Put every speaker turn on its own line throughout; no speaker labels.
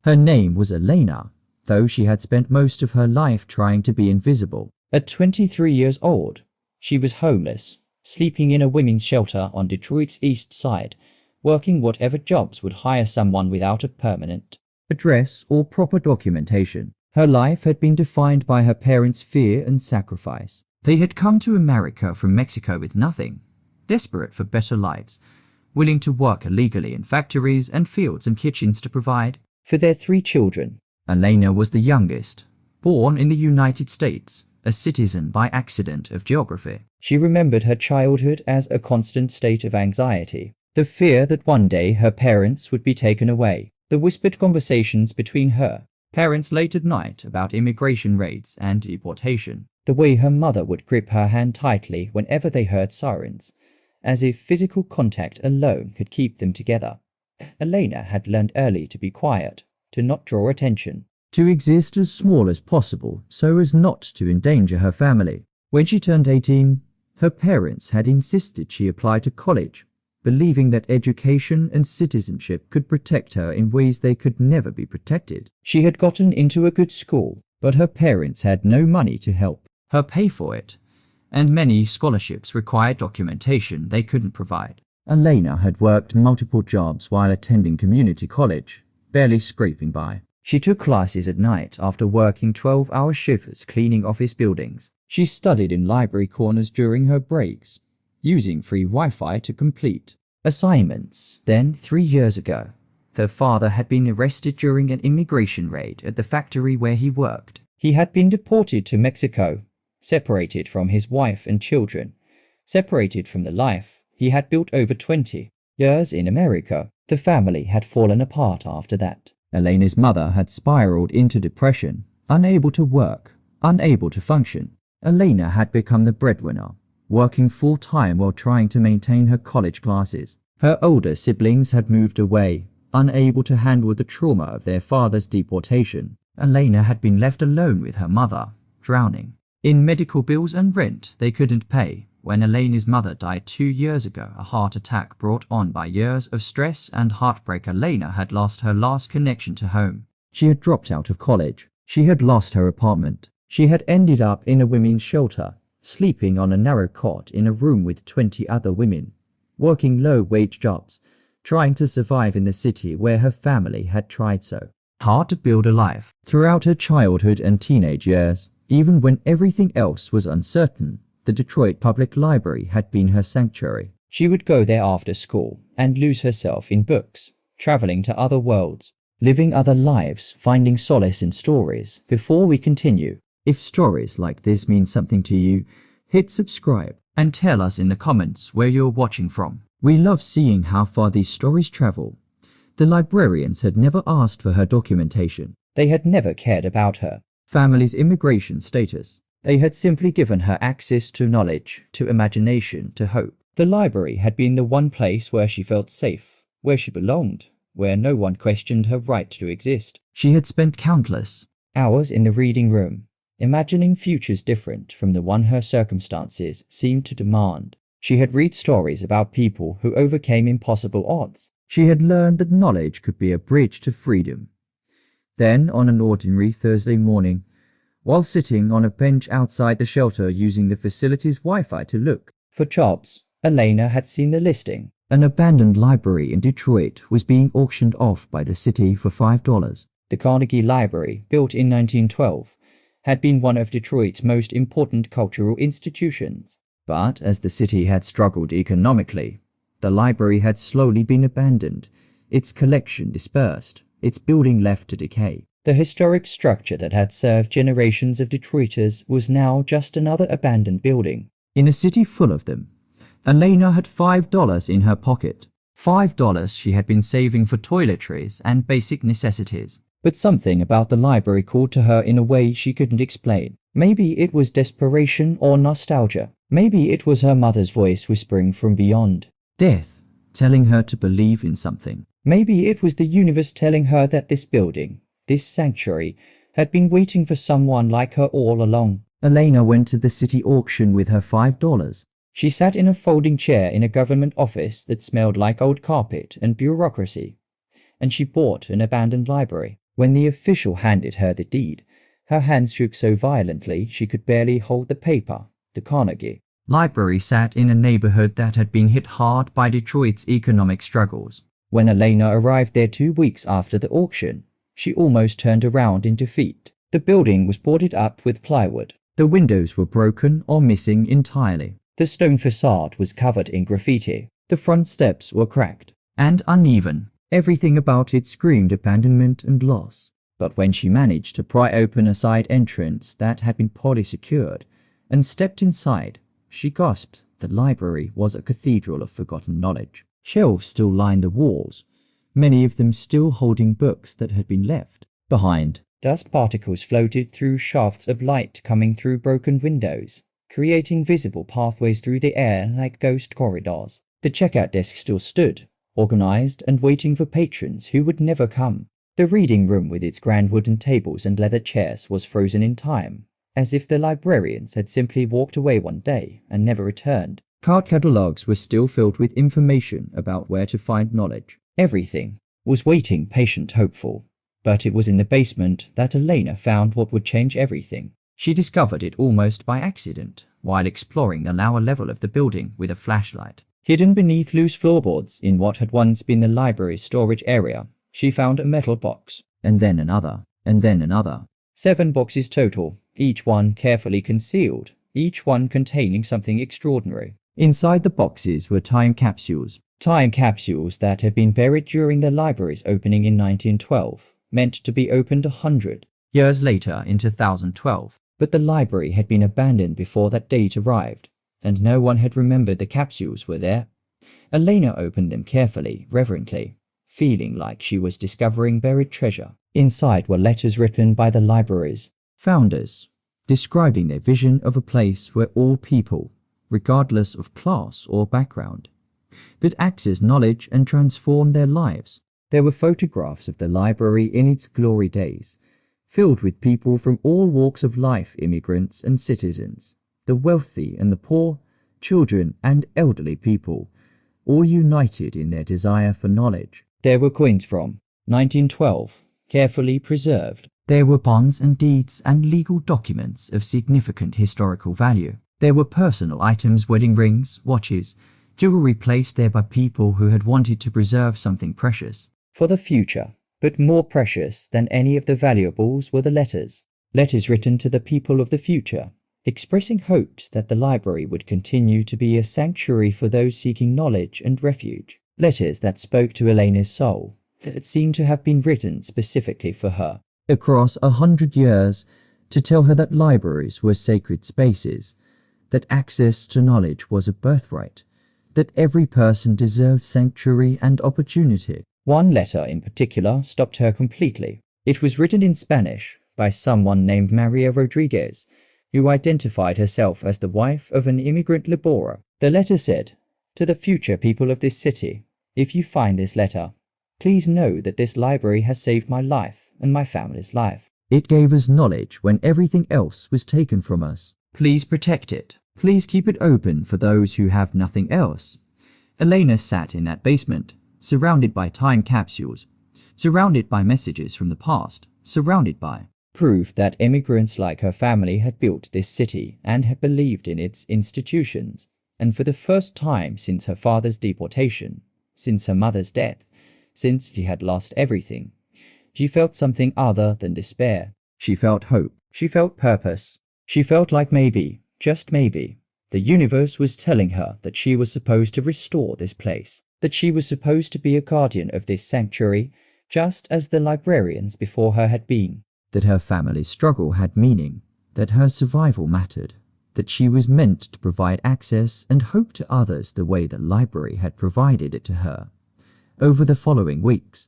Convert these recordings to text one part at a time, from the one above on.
Her name was Elena, though she had spent most of her life trying to be invisible. At 23 years old, she was homeless, sleeping in a women's shelter on Detroit's east side, working whatever jobs would hire someone without a permanent address or proper documentation. Her life had been defined by her parents' fear and sacrifice. They had come to America from Mexico with nothing, desperate for better lives, willing to work illegally in factories and fields and kitchens to provide for their 3 children. Elena was the youngest, born in the United States, a citizen by accident of geography. She remembered her childhood as a constant state of anxiety, the fear that one day her parents would be taken away, the whispered conversations between her parents late at night about immigration raids and deportation, the way her mother would grip her hand tightly whenever they heard sirens, as if physical contact alone could keep them together. Elena had learned early to be quiet, to not draw attention, to exist as small as possible so as not to endanger her family. When she turned 18, her parents had insisted she apply to college, believing that education and citizenship could protect her in ways they could never be protected. She had gotten into a good school, but her parents had no money to help her pay for it, and many scholarships required documentation they couldn't provide. Elena had worked multiple jobs while attending community college, barely scraping by. She took classes at night after working 12-hour shifts cleaning office buildings. She studied in library corners during her breaks, using free Wi-Fi to complete assignments. Then, 3 years ago, her father had been arrested during an immigration raid at the factory where he worked. He had been deported to Mexico, separated from his wife and children, separated from the life he had built over 20 years in America. The family had fallen apart after that. Elena's mother had spiraled into depression, unable to work, unable to function. Elena had become the breadwinner, working full-time while trying to maintain her college classes. Her older siblings had moved away, unable to handle the trauma of their father's deportation. Elena had been left alone with her mother, drowning in medical bills and rent they couldn't pay. When Elena's mother died 2 years ago, a heart attack brought on by years of stress and heartbreak, Elena had lost her last connection to home. She had dropped out of college. She had lost her apartment. She had ended up in a women's shelter, sleeping on a narrow cot in a room with 20 other women, working low-wage jobs, trying to survive in the city where her family had tried so hard to build a life. Throughout her childhood and teenage years, even when everything else was uncertain, the Detroit Public Library had been her sanctuary. She would go there after school and lose herself in books, traveling to other worlds, living other lives, finding solace in stories. Before we continue, if stories like this mean something to you, hit subscribe and tell us in the comments where you're watching from. We love seeing how far these stories travel. The librarians had never asked for her documentation. They had never cared about her family's immigration status. They had simply given her access to knowledge, to imagination, to hope. The library had been the one place where she felt safe, where she belonged, where no one questioned her right to exist. She had spent countless hours in the reading room, imagining futures different from the one her circumstances seemed to demand. She had read stories about people who overcame impossible odds. She had learned that knowledge could be a bridge to freedom. Then, on an ordinary Thursday morning, while sitting on a bench outside the shelter using the facility's Wi-Fi to look for jobs, Elena had seen the listing. An abandoned library in Detroit was being auctioned off by the city for $5. The Carnegie Library, built in 1912, had been one of Detroit's most important cultural institutions. But as the city had struggled economically, the library had slowly been abandoned, its collection dispersed, its building left to decay. The historic structure that had served generations of Detroiters was now just another abandoned building. In a city full of them, Elena had $5 in her pocket. $5 she had been saving for toiletries and basic necessities. But something about the library called to her in a way she couldn't explain. Maybe it was desperation or nostalgia. Maybe it was her mother's voice whispering from beyond death, telling her to believe in something. Maybe it was the universe telling her that this building, this sanctuary, had been waiting for someone like her all along. Elena went to the city auction with her $5. She sat in a folding chair in a government office that smelled like old carpet and bureaucracy, and she bought an abandoned library. When the official handed her the deed, her hands shook so violently she could barely hold the paper. The Carnegie Library sat in a neighborhood that had been hit hard by Detroit's economic struggles. When Elena arrived there 2 weeks after the auction, she almost turned around in defeat. The building was boarded up with plywood. The windows were broken or missing entirely. The stone facade was covered in graffiti. The front steps were cracked and uneven. Everything about it screamed abandonment and loss. But when she managed to pry open a side entrance that had been poly-secured and stepped inside, she gasped. The library was a cathedral of forgotten knowledge. Shelves still lined the walls, many of them still holding books that had been left behind. Dust particles floated through shafts of light coming through broken windows, creating visible pathways through the air like ghost corridors. The checkout desk still stood, organized and waiting for patrons who would never come. The reading room with its grand wooden tables and leather chairs was frozen in time, as if the librarians had simply walked away one day and never returned. Card catalogs were still filled with information about where to find knowledge. Everything was waiting, patient, hopeful. But it was in the basement that Elena found what would change everything. She discovered it almost by accident while exploring the lower level of the building with a flashlight. Hidden beneath loose floorboards in what had once been the library's storage area, she found a metal box, and then another, and then another. 7 boxes total, each one carefully concealed, each one containing something extraordinary. Inside the boxes were time capsules that had been buried during the library's opening in 1912, meant to be opened 100 years later in 2012. But the library had been abandoned before that date arrived, and no one had remembered the capsules were there. Elena opened them carefully, reverently, feeling like she was discovering buried treasure. Inside were letters written by the library's founders, describing their vision of a place where all people, regardless of class or background, could access knowledge and transform their lives. There were photographs of the library in its glory days, filled with people from all walks of life, immigrants and citizens, the wealthy and the poor, children and elderly people, all united in their desire for knowledge. There were coins from 1912, carefully preserved. There were bonds and deeds and legal documents of significant historical value. There were personal items, wedding rings, watches, jewelry placed there by people who had wanted to preserve something precious for the future. But more precious than any of the valuables were the letters written to the people of the future, expressing hopes that the library would continue to be a sanctuary for those seeking knowledge and refuge. Letters that spoke to Elena's soul, that seemed to have been written specifically for her. Across 100 years, to tell her that libraries were sacred spaces, that access to knowledge was a birthright, that every person deserved sanctuary and opportunity. One letter in particular stopped her completely. It was written in Spanish by someone named Maria Rodriguez, who identified herself as the wife of an immigrant laborer. The letter said, "To the future people of this city, if you find this letter, please know that this library has saved my life and my family's life. It gave us knowledge when everything else was taken from us. Please protect it. Please keep it open for those who have nothing else." Elena sat in that basement, surrounded by time capsules, surrounded by messages from the past, surrounded by proof that immigrants like her family had built this city and had believed in its institutions. And for the first time since her father's deportation, since her mother's death, since she had lost everything, she felt something other than despair. She felt hope. She felt purpose. She felt like maybe, just maybe, the universe was telling her that she was supposed to restore this place, that she was supposed to be a guardian of this sanctuary, just as the librarians before her had been, that her family's struggle had meaning, that her survival mattered, that she was meant to provide access and hope to others the way the library had provided it to her. Over the following weeks,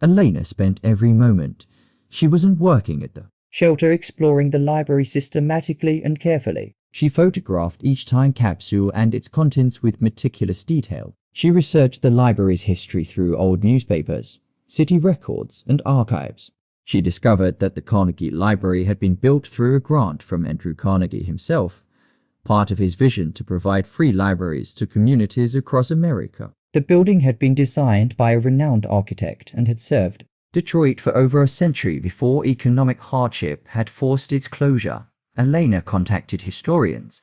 Elena spent every moment. She wasn't working at the shelter exploring the library systematically and carefully. She photographed each time capsule and its contents with meticulous detail. She researched the library's history through old newspapers, city records, and archives. She discovered that the Carnegie Library had been built through a grant from Andrew Carnegie himself, part of his vision to provide free libraries to communities across America. The building had been designed by a renowned architect and had served Detroit for over a century before economic hardship had forced its closure. Elena contacted historians,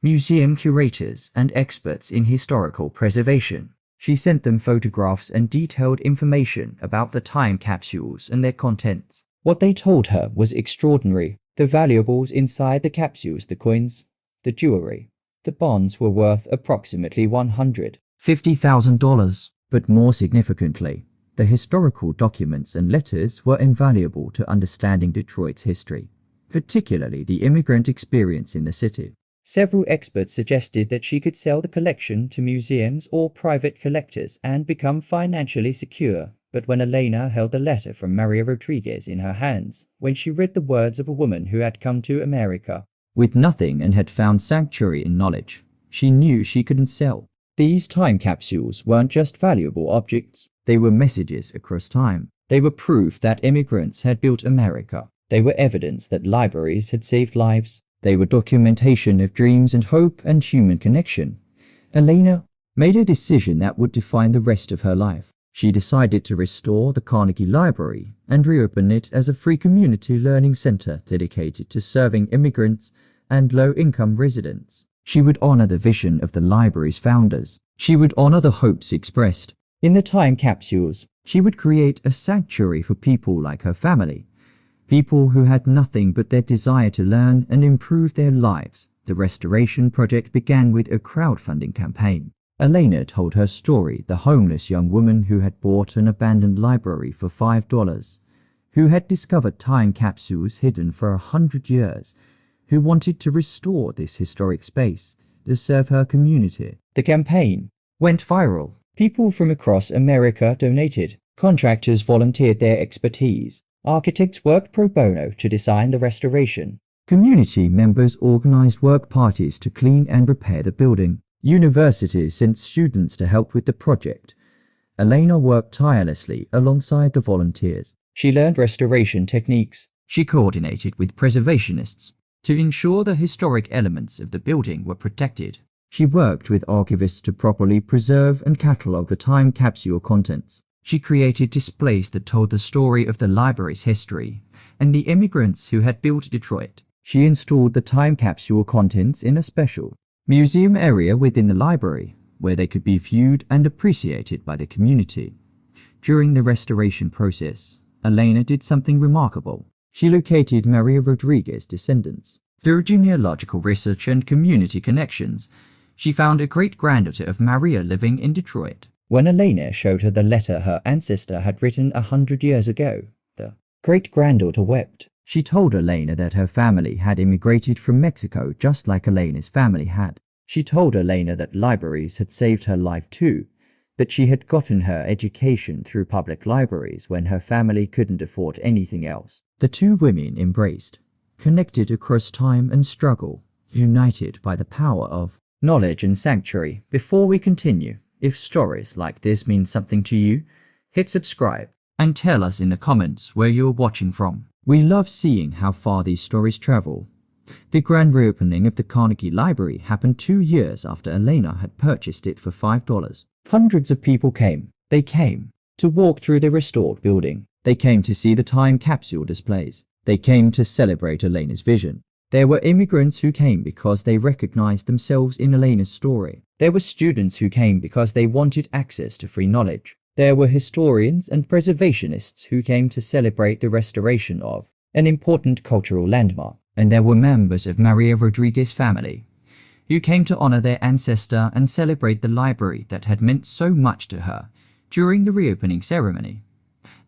museum curators, and experts in historical preservation. She sent them photographs and detailed information about the time capsules and their contents. What they told her was extraordinary. The valuables inside the capsules, the coins, the jewelry, the bonds were worth approximately $150,000. But more significantly, the historical documents and letters were invaluable to understanding Detroit's history, particularly the immigrant experience in the city. Several experts suggested that she could sell the collection to museums or private collectors and become financially secure. But when Elena held the letter from Maria Rodriguez in her hands, when she read the words of a woman who had come to America with nothing and had found sanctuary in knowledge, she knew she couldn't sell. These time capsules weren't just valuable objects, they were messages across time. They were proof that immigrants had built America. They were evidence that libraries had saved lives. They were documentation of dreams and hope and human connection. Elena made a decision that would define the rest of her life. She decided to restore the Carnegie Library and reopen it as a free community learning center dedicated to serving immigrants and low-income residents. She would honor the vision of the library's founders. She would honor the hopes expressed in the time capsules. She would create a sanctuary for people like her family, people who had nothing but their desire to learn and improve their lives. The restoration project began with a crowdfunding campaign. Elena told her story, the homeless young woman who had bought an abandoned library for $5, who had discovered time capsules hidden for 100 years, who wanted to restore this historic space to serve her community. The campaign went viral. People from across America donated. Contractors volunteered their expertise. Architects worked pro bono to design the restoration. Community members organized work parties to clean and repair the building. Universities sent students to help with the project. Elena worked tirelessly alongside the volunteers. She learned restoration techniques. She coordinated with preservationists to ensure the historic elements of the building were protected. She worked with archivists to properly preserve and catalog the time capsule contents. She created displays that told the story of the library's history and the immigrants who had built Detroit. She installed the time capsule contents in a special museum area within the library, where they could be viewed and appreciated by the community. During the restoration process, Elena did something remarkable. She located Maria Rodriguez's descendants. Through genealogical research and community connections, she found a great-granddaughter of Maria living in Detroit. When Elena showed her the letter her ancestor had written 100 years ago, the great-granddaughter wept. She told Elena that her family had immigrated from Mexico just like Elena's family had. She told Elena that libraries had saved her life too, that she had gotten her education through public libraries when her family couldn't afford anything else. The two women embraced, connected across time and struggle, united by the power of knowledge and sanctuary. Before we continue, if stories like this mean something to you, hit subscribe and tell us in the comments where you're watching from. We love seeing how far these stories travel. The grand reopening of the Carnegie Library happened 2 years after Elena had purchased it for $5. Hundreds of people came. They came to walk through the restored building. They came to see the time capsule displays. They came to celebrate Elena's vision. There were immigrants who came because they recognized themselves in Elena's story. There were students who came because they wanted access to free knowledge. There were historians and preservationists who came to celebrate the restoration of an important cultural landmark. And there were members of Maria Rodriguez's family who came to honor their ancestor and celebrate the library that had meant so much to her during the reopening ceremony.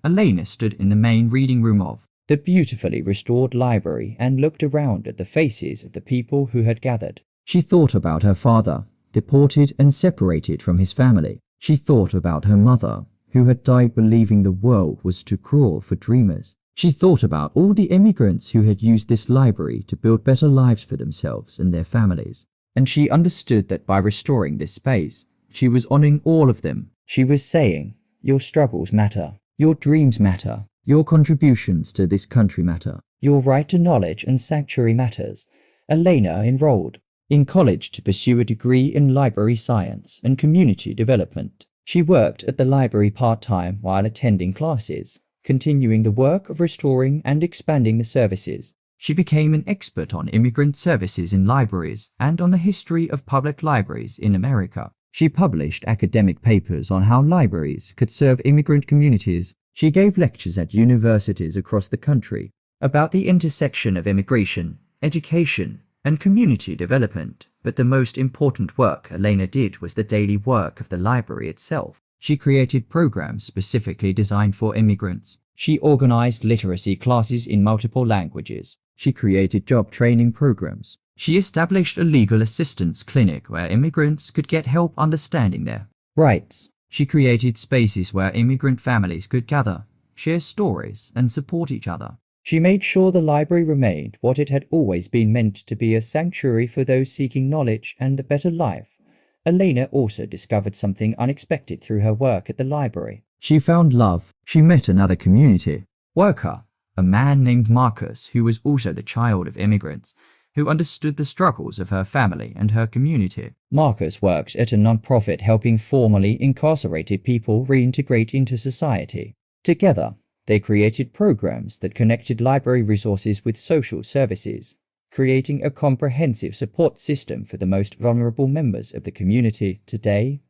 Elena stood in the main reading room of the beautifully restored library and looked around at the faces of the people who had gathered. She thought about her father, deported and separated from his family. She thought about her mother, who had died believing the world was too cruel for dreamers. She thought about all the immigrants who had used this library to build better lives for themselves and their families. And she understood that by restoring this space, she was honoring all of them. She was saying, your struggles matter. Your dreams matter. Your contributions to this country matter. Your right to knowledge and sanctuary matters. Elena enrolled in college to pursue a degree in library science and community development. She worked at the library part-time while attending classes, continuing the work of restoring and expanding the services. She became an expert on immigrant services in libraries and on the history of public libraries in America. She published academic papers on how libraries could serve immigrant communities. She gave lectures at universities across the country about the intersection of immigration, education, and community development. But the most important work Elena did was the daily work of the library itself. She created programs specifically designed for immigrants. She organized literacy classes in multiple languages. She created job training programs. She established a legal assistance clinic where immigrants could get help understanding their rights. She created spaces where immigrant families could gather, share stories, and support each other. She made sure the library remained what it had always been meant to be, a sanctuary for those seeking knowledge and a better life. Elena also discovered something unexpected through her work at the library. She found love. She met another community worker, a man named Marcus, who was also the child of immigrants, who understood the struggles of her family and her community. Marcus worked at a non-profit helping formerly incarcerated people reintegrate into society. Together, they created programs that connected library resources with social services, creating a comprehensive support system for the most vulnerable members of the community. Today,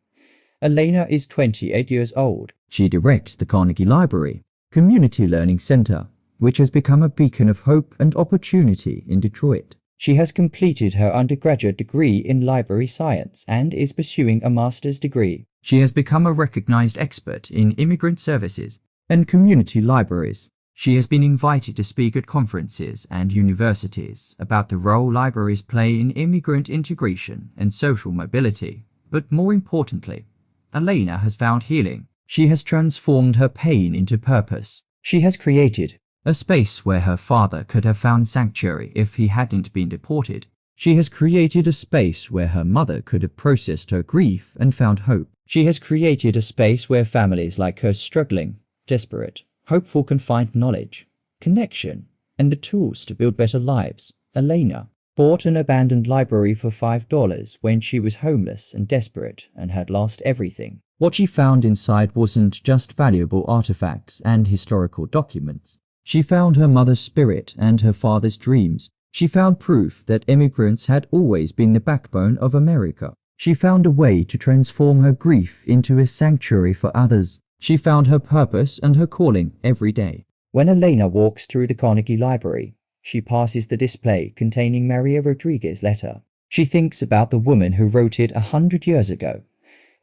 Elena is 28 years old. She directs the Carnegie Library Community Learning Center, which has become a beacon of hope and opportunity in Detroit. She has completed her undergraduate degree in library science and is pursuing a master's degree. She has become a recognized expert in immigrant services and community libraries. She has been invited to speak at conferences and universities about the role libraries play in immigrant integration and social mobility. But more importantly, Elena has found healing. She has transformed her pain into purpose. She has created a space where her father could have found sanctuary if he hadn't been deported. She has created a space where her mother could have processed her grief and found hope. She has created a space where families like her struggling, desperate, hopeful can find knowledge, connection, and the tools to build better lives. Elena bought an abandoned library for $5 when she was homeless and desperate and had lost everything. What she found inside wasn't just valuable artifacts and historical documents. She found her mother's spirit and her father's dreams. She found proof that immigrants had always been the backbone of America. She found a way to transform her grief into a sanctuary for others. She found her purpose and her calling every day. When Elena walks through the Carnegie Library, she passes the display containing Maria Rodriguez's letter. She thinks about the woman who wrote it 100 years ago,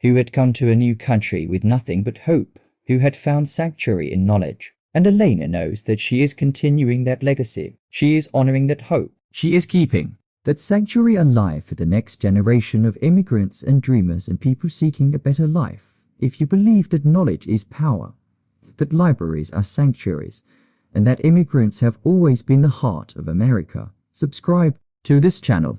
who had come to a new country with nothing but hope, who had found sanctuary in knowledge. And Elena knows that she is continuing that legacy. She is honoring that hope. She is keeping that sanctuary alive for the next generation of immigrants and dreamers and people seeking a better life. If you believe that knowledge is power, that libraries are sanctuaries, and that immigrants have always been the heart of America, subscribe to this channel.